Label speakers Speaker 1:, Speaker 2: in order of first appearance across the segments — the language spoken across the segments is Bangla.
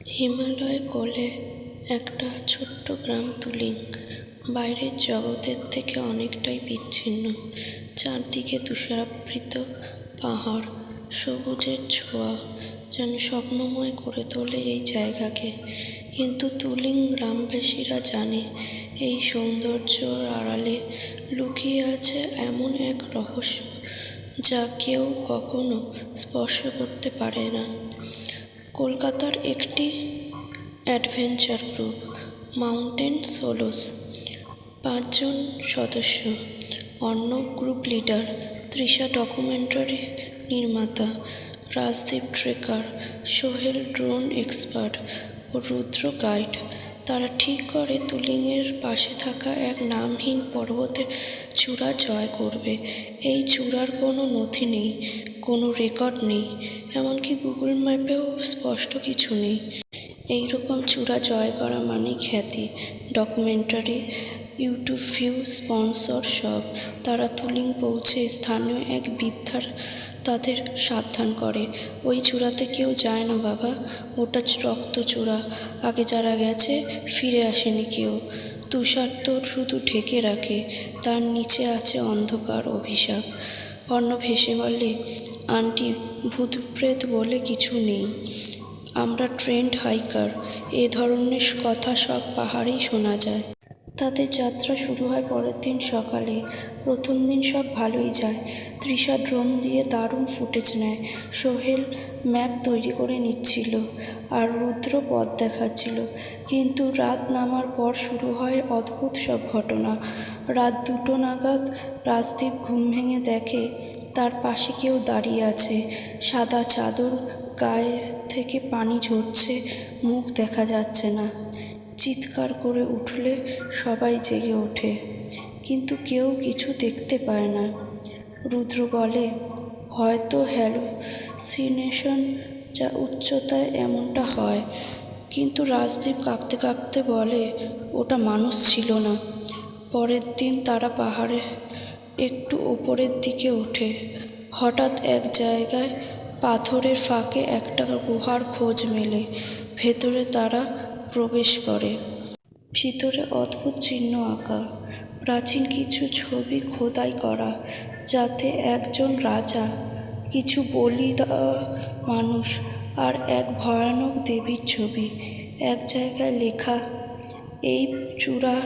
Speaker 1: হিমালয় কোলে একটা ছোট্ট গ্রাম তুলিং বাইরের জগতের থেকে অনেকটাই বিচ্ছিন্ন। চারদিকে তুষারাবৃত পাহাড়, সবুজের ছোঁয়া যেন স্বপ্নময় করে তোলে এই জায়গাকে। কিন্তু তুলিং গ্রামবাসীরা জানে এই সৌন্দর্যর আড়ালে লুকিয়ে আছে এমন এক রহস্য যা কেউ কখনো স্পর্শ করতে পারে না। কলকাতার একটি অ্যাডভেঞ্চার গ্রুপ মাউন্টেন সোলোস, 5 জন সদস্য, Arnab group leader, Trisha documentary নির্মাতা, Rajdeep trekker, Sohel drone expert ও রুদ্র গাইড। তারা ঠিক করে তুলিংয়ের পাশে থাকা এক নামহীন পর্বতের চূড়া জয় করবে। এই চূড়ার কোনো নথি নেই, কোনো রেকর্ড নেই, এমনকি গুগল ম্যাপেও স্পষ্ট কিছু নেই। এইরকম চূড়া জয় করা মানে খ্যাতি, ডকুমেন্টারি, ইউটিউব ভিউ, স্পন্সর সব। তারা তুলিং পৌঁছে স্থানীয় এক বৃদ্ধার তাদের সাবধান করে, ওই চূড়াতে কেউ যায় না বাবা, ওটা রক্ত চূড়া, আগে যারা গেছে ফিরে আসেনি কেউ। তুষার তো শুধু ঢেকে রাখে, তার নিচে আছে অন্ধকার, অভিশাপ। অর্ণব হেসে বলে, আন্টি, ভূতপ্রেত বলে কিছু নেই, আমরা ট্রেন্ড হাইকার, এ ধরনের কথা সব পাহাড়েই শোনা যায়। তাদের যাত্রা শুরু হয় পরের দিন সকালে। প্রথম দিন সব ভালোই যায়। তৃষা ড্রোন দিয়ে দারুণ ফুটেজ নেয়, সোহেল ম্যাপ তৈরি করে নিচ্ছিল, আর রুদ্র পথ দেখাচ্ছিল। কিন্তু রাত নামার পর শুরু হয় অদ্ভুত সব ঘটনা। রাত 2টো নাগাদ রাজদীপ ঘুম ভেঙে দেখে তার পাশে কেউ দাঁড়িয়ে আছে, সাদা চাদর, গায়ে থেকে পানি ঝরছে, মুখ দেখা যাচ্ছে না। চিৎকার করে উঠলে সবাই জেগে ওঠে, কিন্তু কেউ কিছু দেখতে পায় না। রুদ্র বলে, হয়তো হ্যালুসিনেশন, যা উচ্চতায় এমনটা হয়। কিন্তু রাজদীপ কাঁপতে কাঁপতে বলে, ওটা মানুষ ছিল না। পরের দিন তারা পাহাড়ে একটু ওপরের দিকে ওঠে। হঠাৎ এক জায়গায় পাথরের ফাঁকে একটা গুহার খোঁজ মেলে। ভেতরে তারা প্রবেশ করে। ভিতরে অদ্ভুত চিহ্ন আঁকা, প্রাচীন কিছু ছবি খোদাই করা, যাতে একজন রাজা, কিছু বলি দেওয়া মানুষ আর এক ভয়ানক দেবীর ছবি। এক জায়গায় লেখা, এই চূড়ার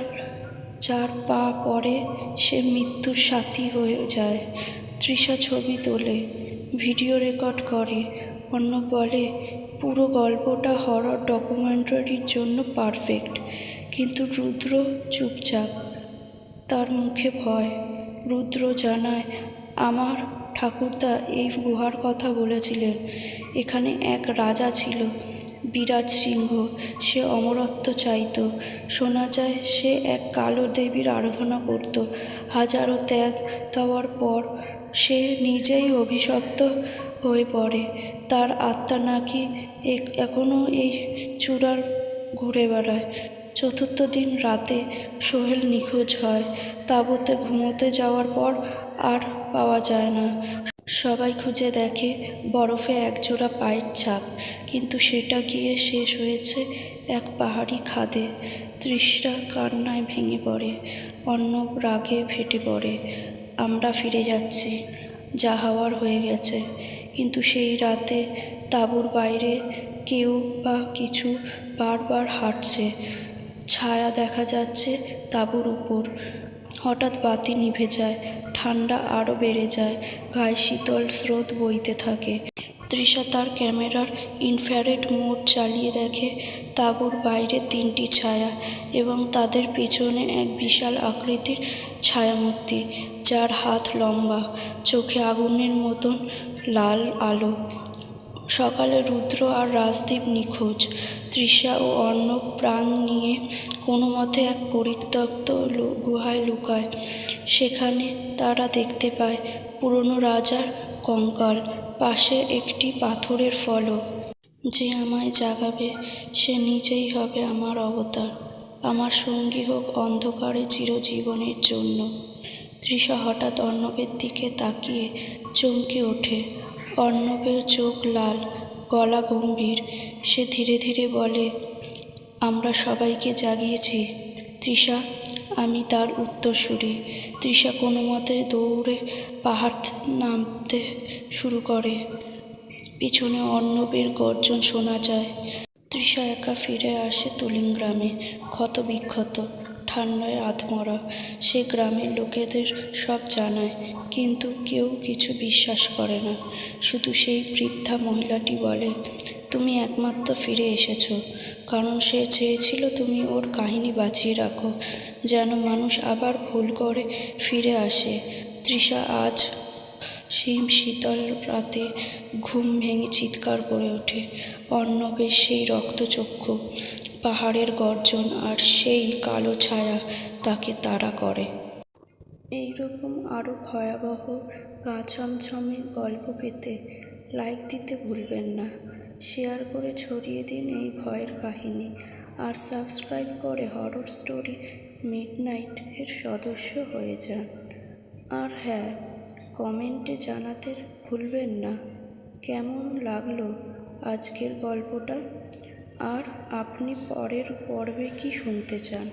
Speaker 1: যার পা পড়ে সে মৃত্যুর সাথী হয়ে যায়। তৃষা ছবি তোলে, ভিডিও রেকর্ড করে। অর্ণব বলে, পুরো গল্পটা হরর ডকুমেন্টারির জন্য পারফেক্ট। কিন্তু রুদ্র চুপচাপ, তার মুখে ভয়। রুদ্র জানায়, আমার ঠাকুরদা এই গুহার কথা বলেছিলেন। এখানে এক রাজা ছিল, বিরাজ সিংহ, সে অমরত্ব চাইত। শোনা যায় সে এক কালো দেবীর আরাধনা করত। হাজারো ত্যাগ দেওয়ার পর সে নিজেই অভিশপ্ত হয়ে পড়ে। তার আত্মা নাকি এখনও এই চূড়ার ঘুরে বেড়ায়। চতুর্থ দিন রাতে সোহেল নিখোঁজ হয়। তাঁবুতে ঘুমোতে যাওয়ার পর আর পাওয়া যায় না। সবাই খুঁজে দেখে বরফে একজোড়া পায়ের ছাপ, কিন্তু সেটা গিয়ে শেষ হয়েছে এক পাহাড়ি খাদে। তৃষা কান্নায় ভেঙে পড়ে, অর্ণব রাগে ফেটে পড়ে। আমরা ফিরে যাচ্ছি, যা হওয়ার হয়ে গেছে। কিন্তু সেই রাতে তাঁবুর বাইরে কেউ বা কিছু বারবার হাঁটছে, ছায়া দেখা যাচ্ছে তাঁবুর উপর। হঠাৎ বাতি নিভে যায়, ঠান্ডা আরও বেড়ে যায়, গায়ে শীতল স্রোত বইতে থাকে। তৃষা তার ক্যামেরার ইনফ্রারেড মোড চালিয়ে দেখে তাঁবুর বাইরে 3টি ছায়া, এবং তাদের পেছনে এক বিশাল আকৃতির ছায়ামূর্তি, যার হাত লম্বা, চোখে আগুনের মতন লাল আলো। সকালে রুদ্র আর রাজদীপ নিখোঁজ। তৃষা ও অর্ণব প্রাণ নিয়ে কোনো মতে এক পরিত্যক্ত গুহায় লুকায়। সেখানে তারা দেখতে পায় পুরনো রাজার কঙ্কাল, পাশে একটি পাথরের ফলক। যে আমায় জাগাবে সে নিজেই হবে আমার অবতার, আমার সঙ্গী হোক অন্ধকারে চিরজীবনের জন্য। তৃষা হঠাৎ অর্ণবের দিকে তাকিয়ে চমকে ওঠে। অর্ণবের চোখ লাল, গলা গম্ভীর। সে ধীরে ধীরে বলে, আমরা সবাইকে জাগিয়েছি তৃষা। আমি তার উত্তরসূরি। তৃষা কোনো মতে দৌড়ে পাহাড় নামতে শুরু করে। পিছনে অর্ণবের গর্জন শোনা যায়। তৃষা একা ফিরে আসে তুলিং গ্রামে, ক্ষতবিক্ষত, ঠান্ডায় আধমরা। সে গ্রামের লোকেদের সব জানায়, কিন্তু কেউ কিছু বিশ্বাস করে না। শুধু সেই বৃদ্ধা মহিলাটি বলে, তুমি একমাত্র ফিরে এসেছ, কারণ সে চেয়েছিল তুমি ওর কাহিনী বাঁচিয়ে রাখো, যেন মানুষ আবার ভুল করে ফিরে আসে। তৃষা আজ শীতল রাতে ঘুম ভেঙে চিৎকার করে ওঠে। অর্ণবের সেই রক্তচক্ষু, পাহাড়ের গর্জন আর সেই কালো ছায়া তাকে তাড়া করে। এইরকম আরও ভয়াবহ গা ছমছমে গল্প পেতে লাইক দিতে ভুলবেন না, শেয়ার করে ছড়িয়ে দিন এই ভয়ের কাহিনী, আর সাবস্ক্রাইব করে হরর স্টোরি মিডনাইট এর সদস্য হয়ে যান। আর হ্যাঁ, কমেন্টে জানাতে ভুলবেন না কেমন লাগলো আজকের গল্পটা, আর আপনি পরের পর্বে কি শুনতে চান।